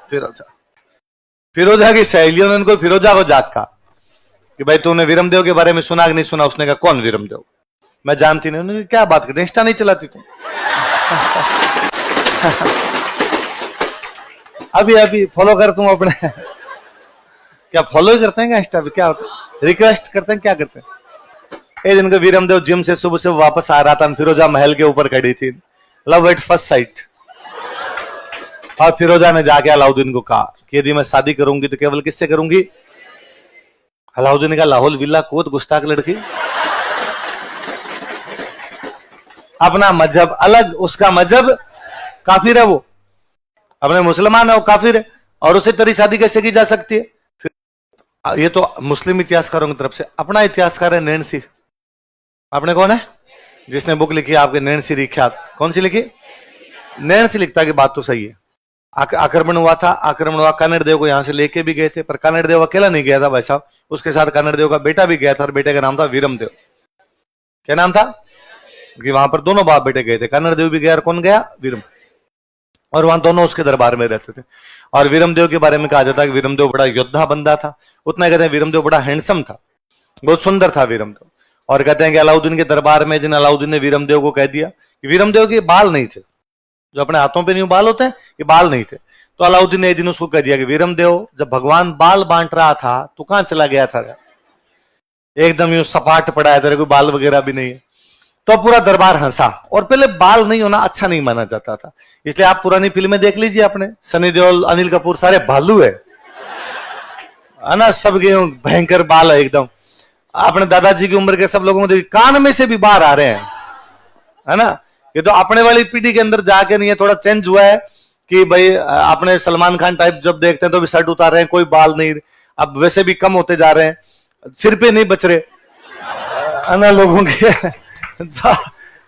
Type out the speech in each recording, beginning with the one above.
फिरोजा फिरोजा की सहेलियों ने उनको फिरोजा को जाका कि भाई तूने वीरमदेव के बारे में सुना कि नहीं सुना। उसने कहा कौन वीरमदेव, मैं जानती नहीं। उन्होंने क्या बात करते, इंस्टा नहीं चलाती तुम? अभी अभी फॉलो कर तुम अपने क्या फॉलो ही करते हैं क्या इंस्टा पे? क्या होता है, रिक्वेस्ट करते हैं, क्या करते हैं? एक दिन को वीरमदेव जिम से सुबह से वापस आ रहा था, फिरोजा महल के ऊपर खड़ी थी। Love at first sight. और फिरोजा ने जाके अलाउद्दीन को कहा कि यदि मैं शादी करूंगी तो केवल किससे करूंगी? अलाउद्दीन ने कहा लाहौल विल्ला कोत गुस्ताख लड़की, अपना मजहब अलग, उसका मजहब काफिर है, वो अपने मुसलमान है, वो काफिर है, और उससे तेरी शादी कैसे की जा सकती है? ये तो मुस्लिम इतिहासकारों की तरफ से। अपना इतिहासकार है नैन्सी। आपने कौन है जिसने बुक लिखी है आपके? नैन्सी रिख्यात। कौन सी लिखी? नैन्सी लिखता है कि बात तो सही है। आक्रमण हुआ था, आक्रमण हुआ, कन्नड़ देव को यहां से लेके भी गए थे, पर कन्नड़ देव अकेला नहीं गया था भाई साहब, उसके साथ कन्नड़ देव का बेटा भी गया था, और बेटे का नाम था वीरमदेव। क्या नाम था? क्योंकि वहां पर दोनों बाप बेटे गए थे, कन्नड़ देव भी गया और कौन गया? वीरम। और वहां दोनों उसके दरबार में रहते थे। और वीरमदेव के बारे में कहा जाता है कि वीरमदेव बड़ा योद्धा बंदा था। उतना कहते हैं वीरमदेव बड़ा हैंडसम था, बहुत सुंदर था वीरमदेव। और कहते हैं कि अलाउद्दीन के दरबार में जिन अलाउद्दीन ने वीरमदेव को कह दिया कि वीरमदेव के बाल नहीं थे, जो अपने हाथों पे नहीं बाल होते हैं, ये बाल नहीं थे। तो अलाउद्दीन ने एक दिन उसको कह दिया कि वीरमदेव जब भगवान बाल बांट रहा था तो कहां चला गया था? एकदम यूं सपाट पड़ा है, तेरे कोई बाल वगैरह भी नहीं है। तो पूरा दरबार हंसा। और पहले बाल नहीं होना अच्छा नहीं माना जाता था, इसलिए आप पुरानी फिल्में देख लीजिए, अपने सनी देओल, अनिल कपूर, सारे भालू है ना, सबके भयंकर बाल है एकदम। अपने दादाजी की उम्र के सब लोगों को कान में से भी बाहर आ रहे हैं, है ना। ये तो अपने वाली पीढ़ी के अंदर जाके नहीं है, थोड़ा चेंज हुआ है कि भाई अपने सलमान खान टाइप जब देखते हैं तो भी शर्ट उतार रहे हैं, कोई बाल नहीं, अब वैसे भी कम होते जा रहे हैं, सिर पे नहीं बच रहे, है ना, लोगों के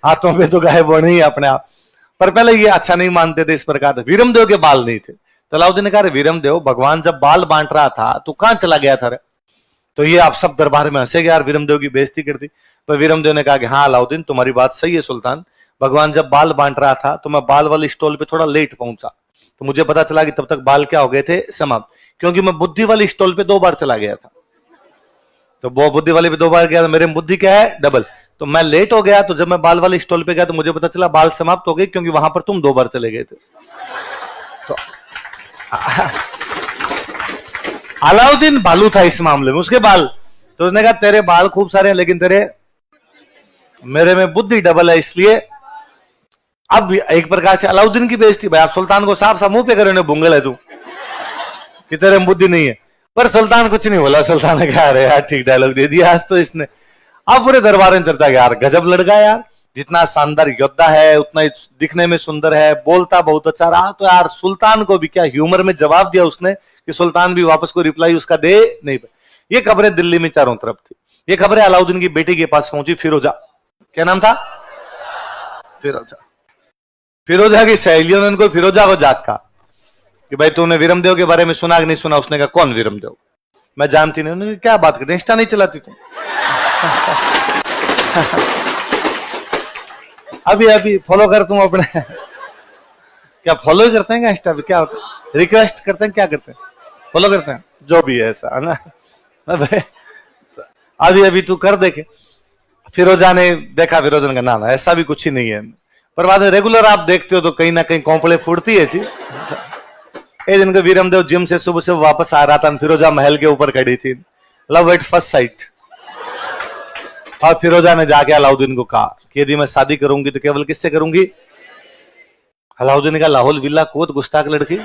हाथों पे तो गायब होने ही अपने आप। पर पहले ये अच्छा नहीं मानते थे इस प्रकार। वीरमदेव के बाल नहीं थे, तो अलाउद्दीन ने कहा वीरमदेव भगवान जब बाल बांट रहा था तो कहां चला गया था? तो ये आप सब दरबार में हंसे, यार वीरमदेव की बेइज्जती कर दी। पर वीरमदेव ने कहा कि हाँ अलाउद्दीन तुम्हारी बात सही है सुल्तान, भगवान जब बाल बांट रहा था तो मैं बाल वाले स्टॉल पे थोड़ा लेट पहुंचा, तो मुझे पता चला कि तब तक बाल क्या हो गए थे? समाप्त। क्योंकि मैं बुद्धि वाली स्टॉल पे 2 बार चला गया था, तो वो बुद्धि वाले पे 2 बार गया, तो मेरे बुद्धि क्या है? डबल। तो मैं लेट हो गया, तो जब मैं बाल वाले स्टॉल पे गया तो मुझे पता चला बाल समाप्त हो गए, क्योंकि वहां पर तुम 2 बार चले गए थे। तो अलाउद्दीन भालू था इस मामले में, उसके बाल। तो उसने कहा तेरे बाल खूब सारे हैं, लेकिन तेरे मेरे में बुद्धि डबल है, इसलिए अब एक प्रकार से अलाउद्दीन की बेइज्जती। भाई आप सुल्तान को साफ साफ मुंह पे करो, भूंगल है तू कि तेरे में बुद्धि नहीं है। पर सुल्तान कुछ नहीं बोला, सुल्तान ने कहा अरे यार ठीक डायलॉग दे दिया आज तो इसने। अब पूरे दरबार में चर्चा, यार गजब लड़का है यार, जितना शानदार योद्धा है उतना ही दिखने में सुंदर है, बोलता बहुत अच्छा रहा। तो यार सुल्तान को भी क्या ह्यूमर में जवाब दिया उसने कि सुल्तान भी वापस को रिप्लाई उसका दे नहीं पाए। ये खबरें दिल्ली में चारों तरफ थी। ये खबरें अलाउद्दीन की बेटी के पास पहुंची, फिरोजा। क्या नाम था? फिरोजा। फिरोजा की सहेलियों ने उनको फिरोजा को जाका कि भाई तूने वीरमदेव के बारे में सुना कि नहीं सुना? उसने कहा कौन वीरमदेव, मैं जानती नहीं। उन्होंने क्या बात करते, इंस्टा नहीं चलाती तुम? अभी अभी फॉलो कर तुम अपने क्या फॉलो ही करते हैं क्या इंस्टा पे? क्या होता है, रिक्वेस्ट करते हैं, क्या करते हैं? फॉलो करते हैं, जो भी है ऐसा, है ना। अभी अभी तू कर देखे। फिरोजा ने देखा, फिरोजा का ना ऐसा भी कुछ ही नहीं है, पर बाद में रेगुलर आप देखते हो तो कहीं ना कहीं कौपड़े फूटती है जी। एक दिन को वीरमदेव जिम से सुबह से वापस आ रहा था, फिरोजा महल के ऊपर खड़ी थी। Love at first sight. और फिरोजा ने जाके अलाउद्दीन को कहा कि यदि मैं शादी करूंगी तो केवल किससे करूंगी? अलाउद्दीन ने कहा लाहौल विल्ला कोत गुस्ताख लड़की,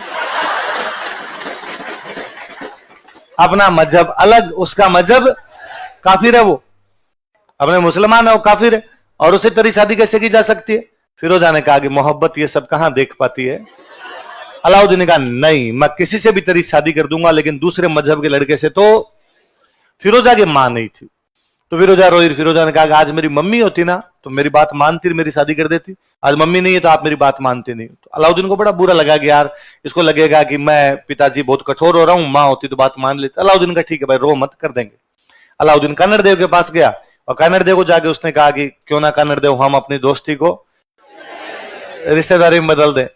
अपना मजहब अलग, उसका मजहब काफिर है, वो अपने मुसलमान है, वो काफिर है, और उससे तेरी शादी कैसे की जा सकती है? फिरोजा ने कहा कि मोहब्बत ये सब कहां देख पाती है। अलाउद्दीन ने कहा नहीं, मैं किसी से भी तेरी शादी कर दूंगा, लेकिन दूसरे मजहब के लड़के से। तो फिरोजा की मां नहीं थी, तो फिरोजा रोई। फिरोजा ने कहा आज मेरी मम्मी होती ना तो मेरी बात मानती, मेरी शादी कर देती। आज मम्मी नहीं है तो आप मेरी बात मानते नहीं। तो अलाउद्दीन को बड़ा बुरा लगा कि यार इसको लगेगा कि मैं पिताजी बहुत कठोर हो रहा हूं, मां होती तो बात मान लेती। अलाउद्दीन का ठीक है भाई, रो मत, कर देंगे। अलाउद्दीन कन्नड़ देव के पास गया, और कन्नड़ देव को जाके उसने कहा कि क्यों ना कन्नड़ देव हम अपनी दोस्ती को रिश्तेदारी में बदल दें।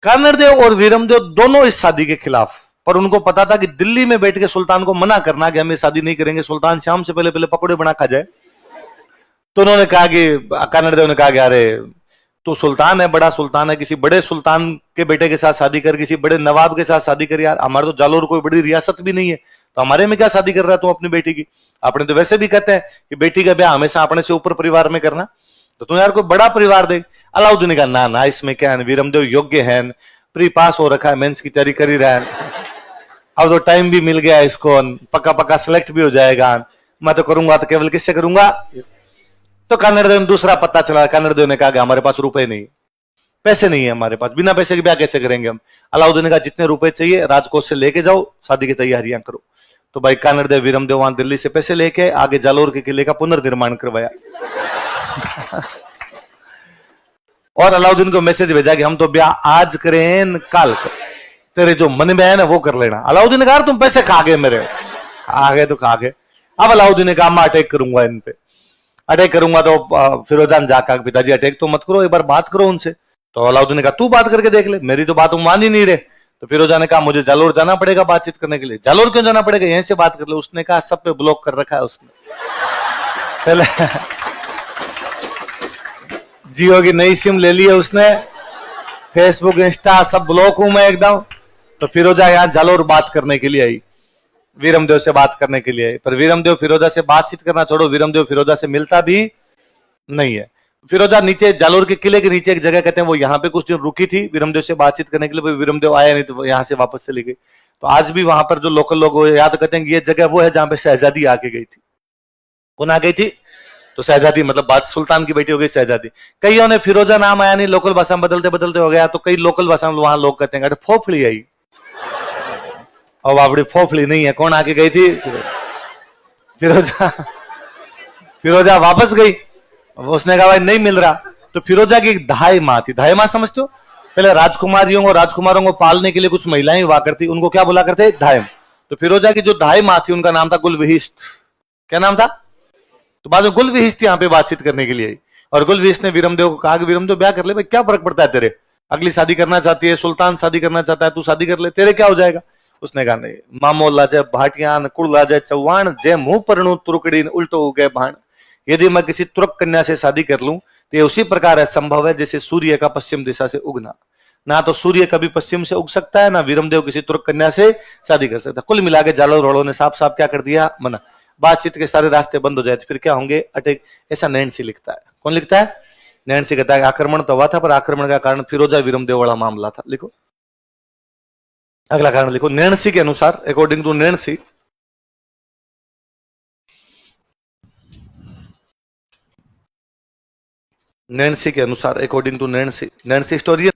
कर्णदेव और वीरमदेव दोनों इस शादी के खिलाफ, पर उनको पता था कि दिल्ली में बैठ के सुल्तान को मना करना कि हम ये शादी नहीं करेंगे, सुल्तान शाम से पहले पहले पकौड़े बना खा जाए। तो उन्होंने कहा कि कर्णदेव ने कहा कि अरे तू सुल्तान है, बड़ा सुल्तान है, किसी बड़े सुल्तान के बेटे के साथ शादी कर, किसी बड़े नवाब के साथ शादी कर, यार हमारे तो जालोर कोई बड़ी रियासत भी नहीं है, तो हमारे में क्या शादी कर रहा है तू अपनी बेटी की। अपने तो वैसे भी कहते हैं कि बेटी का ब्याह हमेशा अपने से ऊपर परिवार में करना, तो तुम यार कोई बड़ा परिवार दे। अलाउद्दीन ने कहा ना ना, इसमें क्या है, वीरमदेव योग्य है, प्री पास हो रखा है, मेंस की तैयारी कर ही रहा है, अब तो टाइम भी मिल गया इसको, पक्का पक्का सिलेक्ट भी हो जाएगा, मैं तो करूंगा तो केवल किससे करूंगा। तो कर्णदेव ने दूसरा पता चला, कर्णदेव ने कहा कि हमारे पास रुपए नहीं, पैसे नहीं है हमारे पास, बिना पैसे के ब्याह कैसे करेंगे हम। अलाउद्दीन ने कहा जितने रुपए चाहिए राजकोष से लेके जाओ, शादी की तैयारियां करो। तो भाई कर्णदेव वीरमदेव वहां दिल्ली से पैसे लेके आगे जालोर के किले का पुनर्निर्माण करवाया। और अलाउद्दीन को मैसेज भेजा कि हम तो ब्याह आज करें कल कर, तेरे जो मन में है ना वो कर लेना। अलाउद्दीन ने कहा तुम पैसे खा गए मेरे, खा गए तो खा गए। अब अलाउद्दीन ने कहा मैं अटैक करूंगा इन पे, अटैक करूंगा। तो फिरोजान जाकर पिताजी अटैक तो मत करो, एक बार बात करो उनसे। तो अलाउद्दीन ने कहा तू बात करके देख ले, मेरी तो बात तुम मान ही नहीं रहे। तो फिरोजा ने कहा मुझे जालोर जाना पड़ेगा बातचीत करने के लिए। जालोर क्यों जाना पड़ेगा, यहीं से बात कर ले। उसने कहा सब पे ब्लॉक कर रखा है उसने, पहले जियो की नई सिम ले ली है उसने, फेसबुक इंस्टा सब ब्लॉक हूं मैं एकदम। तो फिरोजा यहां जालोर बात करने के लिए आई, वीरमदेव से बात करने के लिए आई। पर वीरमदेव फिरोजा से बातचीत करना छोड़ो, वीरमदेव फिरोजा से मिलता भी नहीं है। फिरोजा नीचे जालोर के किले के नीचे एक जगह कहते हैं वो यहाँ पे कुछ दिन रुकी थी वीरमदेव से बातचीत करने के लिए, वीरमदेव आया नहीं तो यहाँ से वापस चली गई। तो आज भी वहां पर जो लोकल लोग याद करते हैं कि ये जगह वो है जहां पे शहजादी आके गई थी। कौन आ गई थी, तो शहजादी, मतलब बात सुल्तान की बेटी हो गई शहजादी। कईयों ने फिरोजा नाम आया नहीं, लोकल भाषा में बदलते बदलते हो गया, तो कई लोकल भाषा में वहां लोग कहते हैं अरे फोफड़ी आई, और बाबड़ी फोफड़ी नहीं है, कौन आके गई थी, फिरोजा। फिरोजा वापस गई, उसने कहा भाई नहीं मिल रहा। तो फिरोजा की एक धाई माँ थी, धाई माँ समझते हो, पहले राजकुमारियों और राजकुमारों को पालने के लिए कुछ महिलाएं हुआ करती, उनको क्या बोला करते, धायम। तो फिरोजा की जो धाई माँ थी उनका नाम था गुलविहिस्त। क्या नाम था, तो बाद में गुलविहिस्त यहाँ पे बातचीत करने के लिए आई। और गुलविहिस्त ने वीरमदेव को कहा कि वीरमदेव ब्याह कर ले भाई, क्या फर्क पड़ता है तेरे, अगली शादी करना चाहती है, सुल्तान शादी करना चाहता है, तू शादी कर ले, तेरे क्या हो जाएगा। उसने कहा नहीं, मामो लाजे भाटियान कुल लाजे चौहान, जे मुंह परणु तुरकड़ी उल्टो उगे भाण। यदि मैं किसी तुर्क कन्या से शादी कर लूं तो ये उसी प्रकार है संभव है जैसे सूर्य का पश्चिम दिशा से उगना। ना तो सूर्य कभी पश्चिम से उग सकता है, ना वीरमदेव किसी तुर्क कन्या से शादी कर सकता। कुल मिला के जालोर वालों ने साफ साफ क्या कर दिया, मना। बातचीत के सारे रास्ते बंद हो जाए तो फिर क्या होंगे, अटैक। ऐसा नैन्सी लिखता है। कौन लिखता है, नैन्सी कहता है आक्रमण तो हुआ था, पर आक्रमण का कारण फिरोजा वीरमदेव वाला मामला था। लिखो अगला कारण लिखो, नैन्सी के अनुसार, अकॉर्डिंग टू नैन्सी, नैन्सी के अनुसार, according to Nancy, Nancy historian